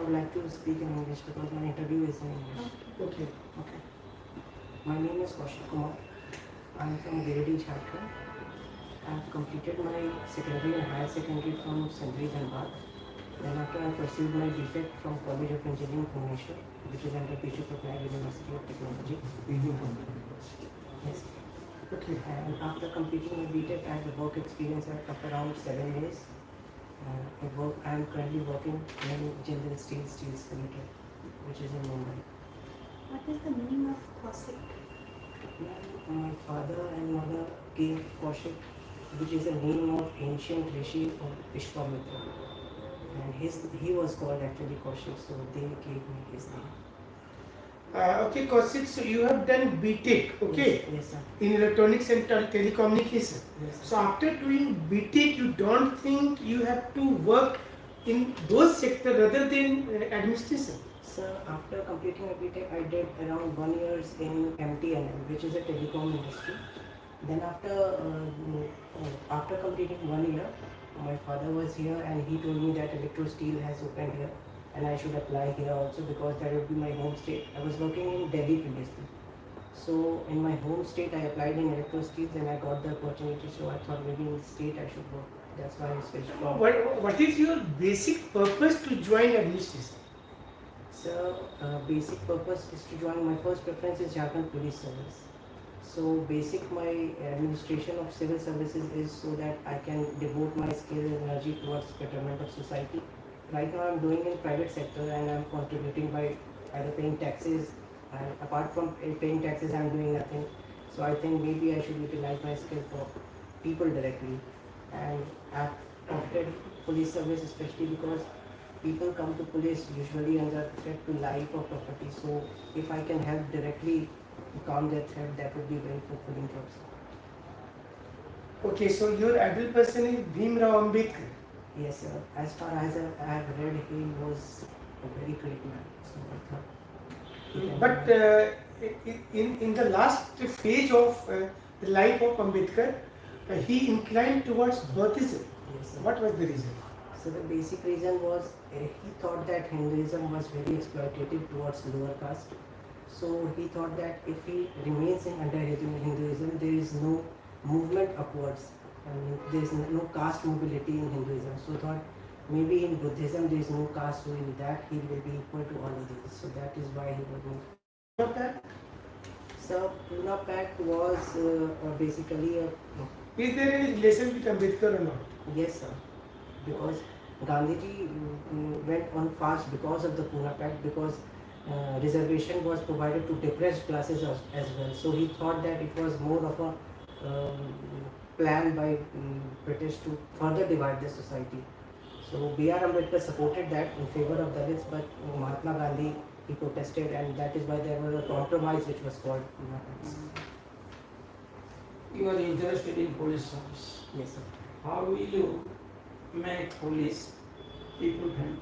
would like to speak in English because my interview is in English. Okay. Okay. My name is Kaushik Kumar. I am from Giridih, Jharkhand. I have completed my secondary and higher secondary from Sandri Dhanbad. Then after I pursued my BTech from College of Engineering, Bhubaneswar, which is under P.G. Patnaik University of Technology. Yes. Okay. And after completing my BTech, I have a work experience of around 7 years. I am currently working in Jindal Steels Limited, which is in Mumbai. What is the meaning of Kaushik? My father and mother gave Kaushik, which is a name of ancient rishi of Vishwamitra. And he was called actually Kaushik, so they gave me his name. Okay, Kaushik, so you have done BTech, okay? Yes, sir. In electronics and telecommunication. Yes, sir. So after doing BTech, you don't think you have to work in those sectors rather than administration? So after completing my BTech, I did around 1 year in MTNL, which is a telecom industry. Then after completing 1 year, my father was here and he told me that Electro Steel has opened here and I should apply here also because that would be my home state. I was working in Delhi previously. So in my home state, I applied in Electro Steels and I got the opportunity. So I thought maybe in state I should work. That's why I switched from. What is your basic purpose to join administration? So basic purpose is to join. My first preference is Jharkhand Police Service. So basic my administration of civil services is so that I can devote my skill and energy towards betterment of society. Right now I'm doing in private sector and I'm contributing by either paying taxes, and apart from paying taxes I'm doing nothing. So I think maybe I should utilize my skill for people directly, and I've opted police service especially because people come to police usually under threat to life or property. So if I can help directly to calm their threat, that would be very fulfilling job. Okay, so your ideal person is Bhim Rao Ambedkar. Yes, sir. As far as I have read, he was a very great man. So I thought. But in the last phase of the life of Ambedkar, he inclined towards Buddhism. Yes, sir. What was the reason? So the basic reason was he thought that Hinduism was very exploitative towards lower caste. So he thought that if he remains under Hinduism, there is no movement upwards. There is no caste mobility in Hinduism. So he thought maybe in Buddhism there is no caste, so in that he will be equal to all of these. So that is why he was moved. So Pune Pact was basically a. Is there any relation with Ambedkar or not? Yes, sir. Because Gandhiji went on fast because of the Pune Pact, because reservation was provided to depressed classes as well. So he thought that it was more of a plan by British to further divide the society. So B.R. Ambedkar supported that in favor of Dalits, but Mahatma Gandhi, he protested, and that is why there was a compromise which was called Pune Pact. You are interested in police service. Yes, sir. How will you make police people friendly?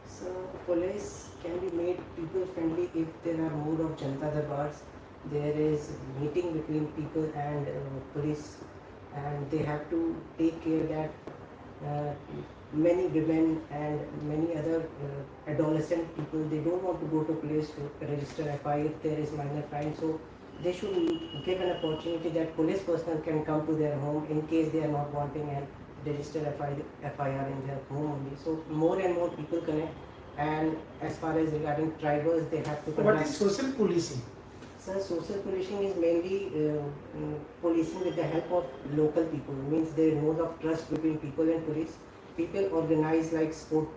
So police can be made people friendly if there are more of Janata Darbars. There is meeting between people and police, and they have to take care that many women and many other adolescent people, they don't want to go to police to register FI if there is minor crime. So they should give an opportunity that police personnel can come to their home in case they are not wanting and register FIR in their home only. So more and more people connect. And as far as regarding tribals, they have to connect. What is social policing? So social policing is mainly policing with the help of local people. It means there is more of trust between people and police. People organize like sport,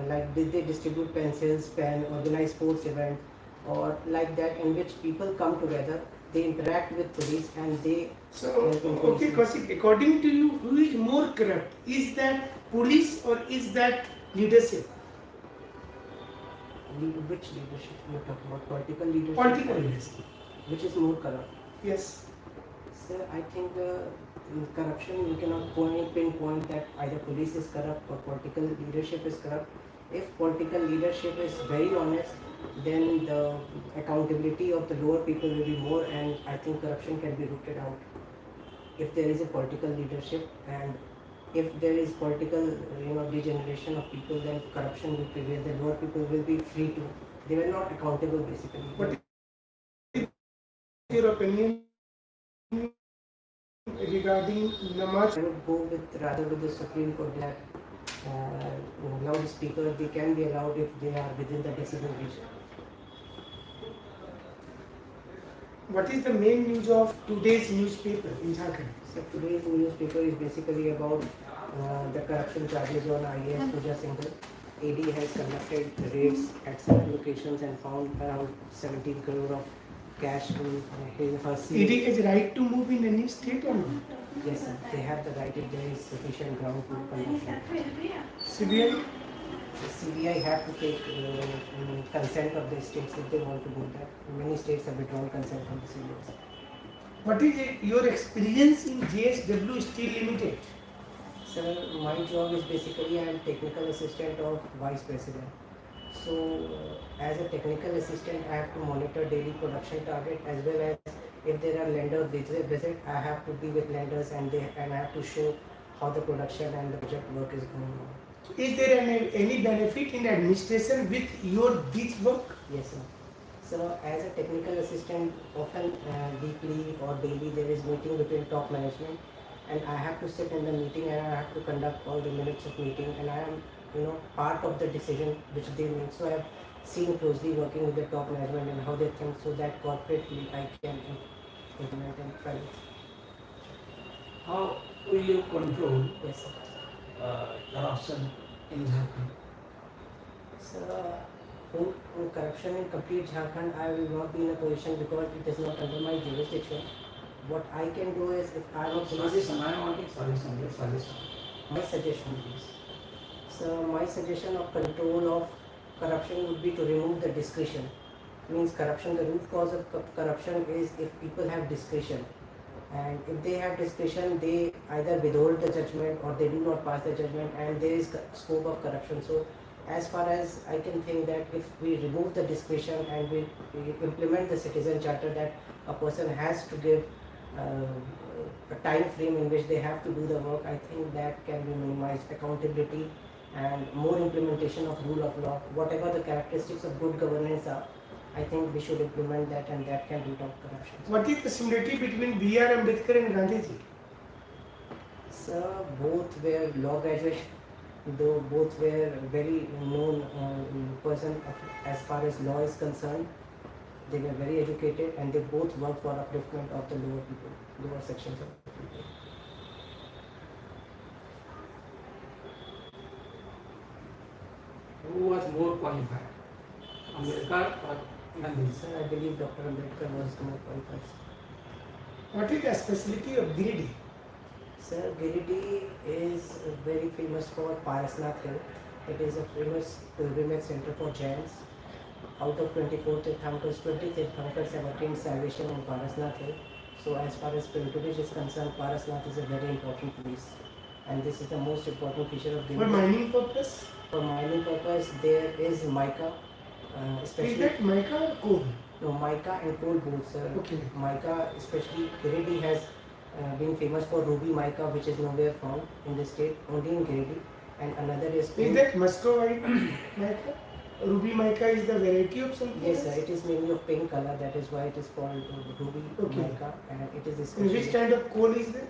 like they distribute pencils, pen, organize sports event, or like that, in which people come together, they interact with police and they. So okay, Kaushik, according to you, who is more corrupt? Is that police or is that leadership? Which leadership you are talking about? Political leadership? Political leadership. Which is more corrupt? Yes. Sir, I think corruption, you cannot pinpoint that either police is corrupt or political leadership is corrupt. If political leadership is very honest, then the accountability of the lower people will be more, and I think corruption can be rooted out. If there is a political leadership and if there is political degeneration of people, then corruption will prevail. The lower people will be free to. They were not accountable basically. What is your opinion regarding Namaz? I would go with rather with the Supreme Court that loudspeaker they can be allowed if they are within the decibel range. What is the main news of today's newspaper in Jharkhand? So today's newspaper is basically about the corruption charges on IAS Pooja Singhal. AD has conducted raids at 7 locations and found around 17 crore of cash in her seal. ED has right to move in any state or not? Yes, sir. They have the right if there is sufficient ground to conduct. CBI? The CBI have to take consent of the states if they want to do that. Many states have withdrawn consent from the CBI. What is your experience in JSW Steel Limited? Sir, my job is basically I am technical assistant of vice president. So, as a technical assistant, I have to monitor daily production target as well as if there are lender visit, I have to be with lenders and I have to show how the production and the project work is going on. Is there any benefit in administration with your this work? Yes, sir. So, as a technical assistant, often weekly or daily there is meeting between top management, and I have to sit in the meeting and I have to conduct all the minutes of meeting, and I am part of the decision which they make. So I have seen closely working with the top management and how they think, so that corporately I can implement and try it. How will you control Yes, sir. corruption in Jharkhand? So, in corruption in complete Jharkhand, I will not be in a position because it is not under my jurisdiction. What I can do is, if I am a police, Suggestion, I am wanting suggestion. my suggestion is, so my suggestion of control of corruption would be to remove the discretion. Means corruption, the root cause of corruption is if people have discretion, and if they have discretion, they either withhold the judgment or they do not pass the judgment, and there is scope of corruption. So as far as I can think that if we remove the discretion and we implement the citizen charter that a person has to give a time frame in which they have to do the work, I think that can be minimized. Accountability and more implementation of rule of law, whatever the characteristics of good governance are, I think we should implement that, and that can root out corruption. What is the similarity between B.R. Ambedkar and Gandhiji? So both were law graduates, though both were very known person as far as law is concerned. They were very educated and they both worked for upliftment of the lower people, lower sections of the people. Who was more qualified, Ambedkar or Gandhi? So I believe Dr. Ambedkar was the more qualified. What is the specialty of Giridih? Sir, Giridih is very famous for Parasnath Hill. It is a famous pilgrimage center for Jains. Out of 24 Tirthankars, 20 Tirthankars have attained salvation in Parasnath Hill. So as far as pilgrimage is concerned, Parasnath is a very important place. And this is the most important feature of Giridih. For mining purpose? For mining purpose, there is mica. Especially Is that mica or coal? No, mica and coal both, sir. Okay. Mica, especially Giridih has been famous for ruby mica, which is nowhere found in the state, only in Giridih. And another is... Is that muscovite mica? Ruby mica is the variety of something? Yes, sir. It is mainly of pink color. That is why it is called ruby Okay. mica, and it is And especially... which kind of coal is there?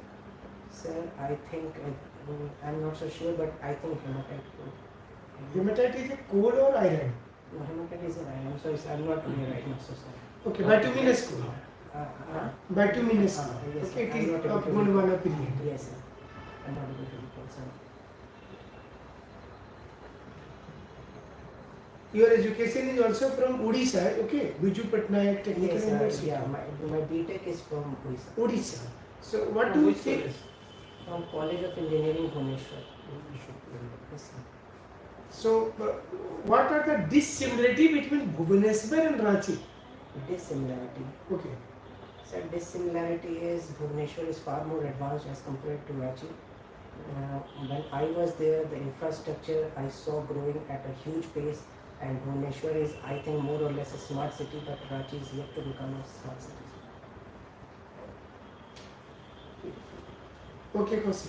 Sir, I think I'm not so sure, but I think hematite coal. Hematite is a coal or iron? No, hematite is an iron. So I'm not aware right now. So sorry. Okay, bituminous coal. Bituminous coal. Yes, Okay, it I'm is not able of to Gondwana period. Yes, sir. I'm not able to recall, sir. Your education is also from Odisha, okay? Biju Patnaik Technical Yes, sir. University. Yeah, my BTech is from Odisha. Odisha. So what From do you which think? college? From College of Engineering, Bhubaneswar. Yes, sir. So what are the dissimilarities between Bhubaneswar and Ranchi? Dissimilarity. Okay. So dissimilarity is Bhubaneswar is far more advanced as compared to Ranchi. When I was there, the infrastructure I saw growing at a huge pace, and Bhubaneswar is, I think, more or less a smart city, but Ranchi is yet to become a smart city. Okay, Kaushik.